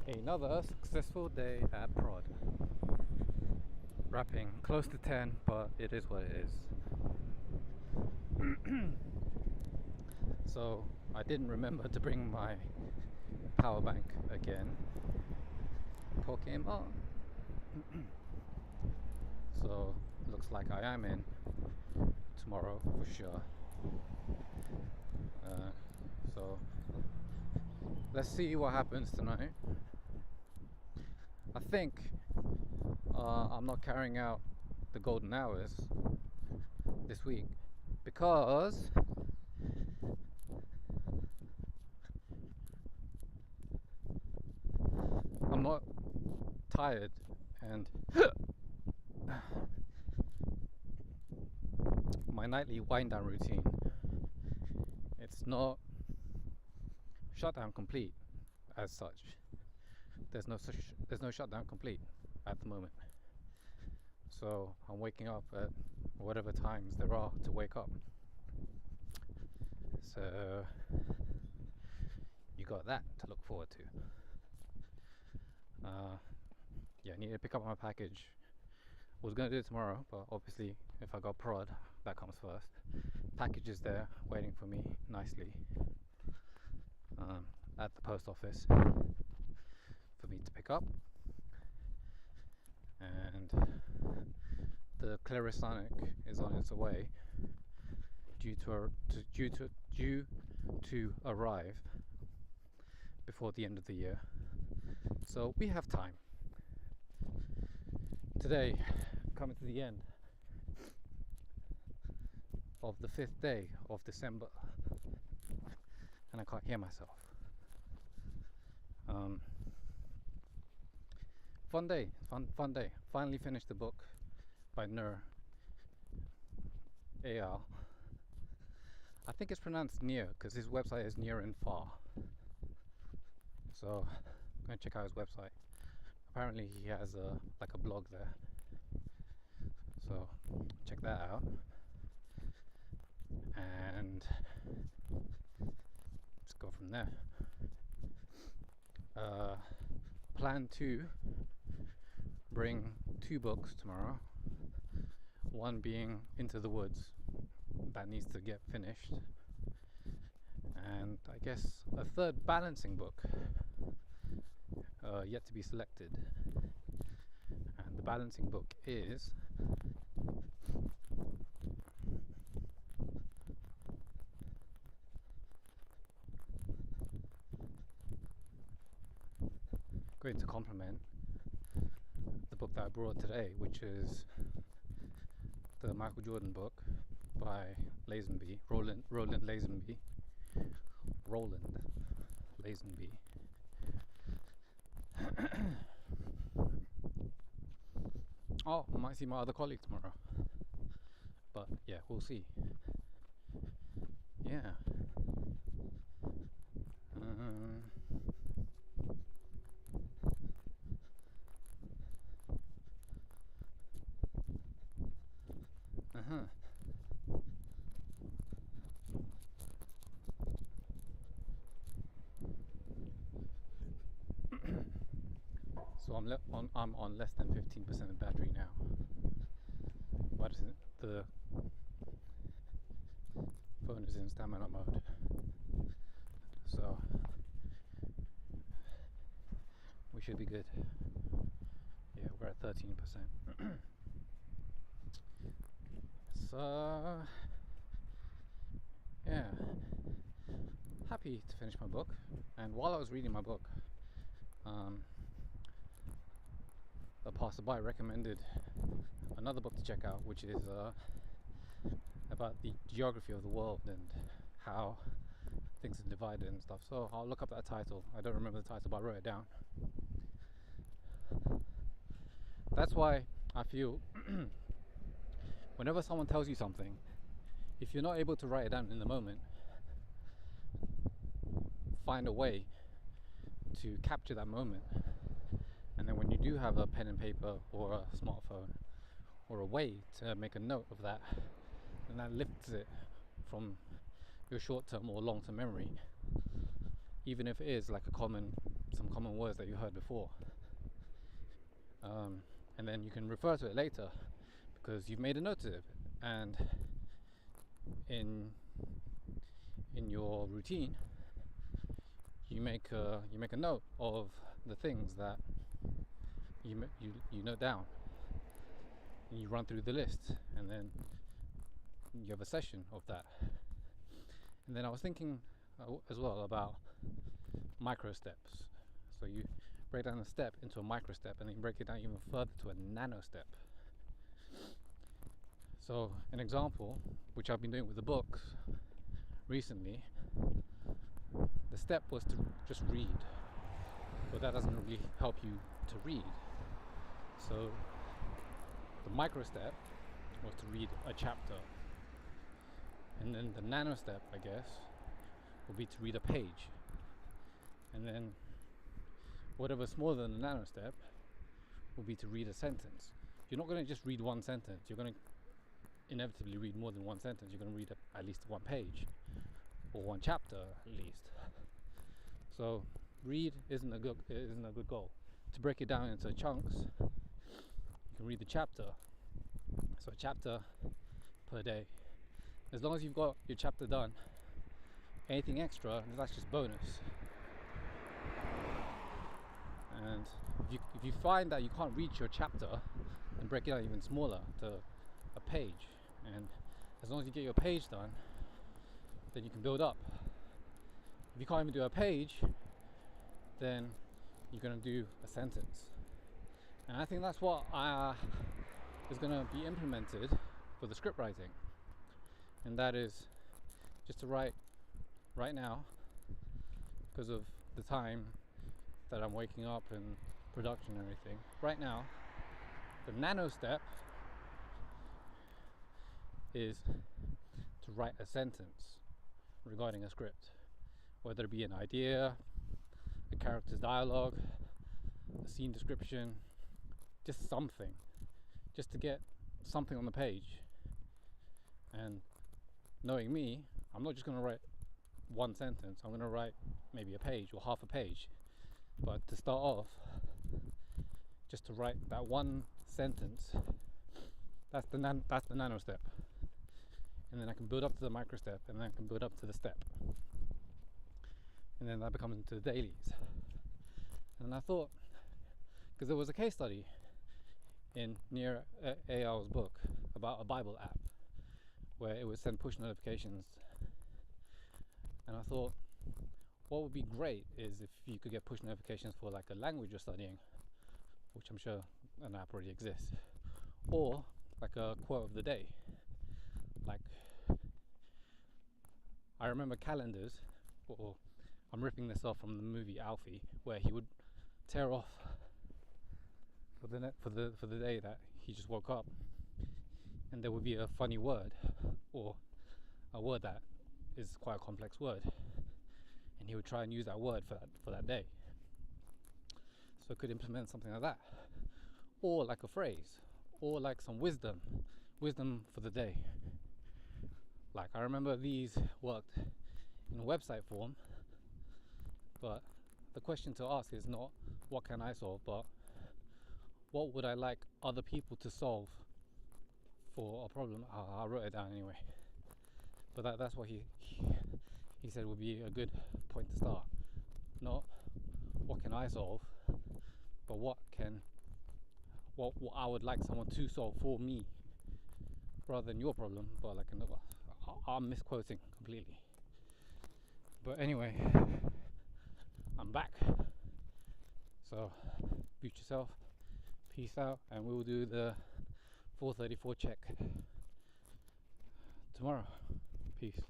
Another successful day at Prod. Wrapping close to 10, but it is what it is. So I didn't remember to bring my power bank again. Pokemon. So looks like I am in tomorrow for sure. So let's see what happens tonight. I think I'm not carrying out the golden hours this week because I'm not tired and my nightly wind down routine, it's not shutdown complete as such. There's no shutdown complete at the moment. So I'm waking up at whatever times there are to wake up. So you got that to look forward to. Yeah, I need to pick up my package. I was gonna do it tomorrow, but obviously if I got Prod, that comes first. Package is there waiting for me nicely at the post office for me to pick up, and the Clarisonic is on its way, due to arrive before the end of the year. So we have time. Today, coming to the end of the 5th day of December, and I can't hear myself. Fun day. Finally finished the book by Nur Eyal. I think it's pronounced Near because his website is Near and Far. So I'm gonna check out his website. Apparently he has a blog there. So check that out. And let's go from there. Plan to bring 2 books tomorrow. One being Into the Woods, that needs to get finished, and I guess a third balancing book yet to be selected. And the balancing book is going to complement the book that I brought today, which is the Michael Jordan book by Lazenby, Roland Lazenby. Oh, I might see my other colleague tomorrow, but yeah, we'll see. Yeah. So I'm on less than 15% of battery now. What is it? The phone is in stamina mode. So we should be good. Yeah, we're at 13%. So yeah, happy to finish my book. And while I was reading my book, a passerby recommended another book to check out, which is about the geography of the world and how things are divided and stuff. So I'll look up that title. I don't remember the title, but I wrote it down. That's why I feel whenever someone tells you something, if you're not able to write it down in the moment, find a way to capture that moment. And then when you do have a pen and paper or a smartphone or a way to make a note of that, then that lifts it from your short-term or long-term memory, even if it is like a common some common words that you heard before, and then you can refer to it later because you've made a note of it. And in your routine, you make a note of the things that you note down, and you run through the list, and then you have a session of that. And then I was thinking as well about micro steps. So you break down a step into a micro step, and then you break it down even further to a nano step. So an example, which I've been doing with the books recently, the step was to just read, but that doesn't really help you to read. So the micro step was to read a chapter, and then the nano step, I guess, would be to read a page, and then whatever smaller than the nano step will be to read a sentence. You're not going to just read one sentence, you're going to inevitably read more than one sentence. You're going to read at least one page or one chapter at least. So read isn't a good goal. To break it down into chunks, you can read the chapter. So a chapter per day. As long as you've got your chapter done, anything extra, that's just bonus. And if you find that you can't reach your chapter, then break it out even smaller to a page. And as long as you get your page done, then you can build up. If you can't even do a page, then you're going to do a sentence. And I think that's what is going to be implemented for the script writing. And that is just to write right now, because of the time that I'm waking up and production and everything. Right now, the nano step is to write a sentence regarding a script, whether it be an idea, a character's dialogue, a scene description, just something, just to get something on the page. And knowing me, I'm not just going to write one sentence, I'm going to write maybe a page or half a page. But to start off, just to write that one sentence, that's the nano step. And then I can build up to the micro step, and then I can build up to the step. And then that becomes into the dailies. And I thought, because there was a case study in Nir Eyal's book about a Bible app where it would send push notifications. And I thought, what would be great is if you could get push notifications for like a language you're studying, which I'm sure an app already exists, or like a quote of the day. Like, I remember calendars, or I'm ripping this off from the movie Alfie, where he would tear off for the day that he just woke up, and there would be a funny word, or a word that is quite a complex word, and he would try and use that word for that day. So I could implement something like that, or like a phrase, or like some wisdom for the day. Like, I remember these worked in website form, but the question to ask is not what can I solve, but what would I like other people to solve for a problem. I wrote it down anyway, but that's what he said would be a good point to start. Not what can I solve, but what I would like someone to solve for me, rather than your problem. But like another, I'm misquoting completely. But anyway, I'm back. So, beat yourself, peace out, and we'll do the 434 check tomorrow. Peace.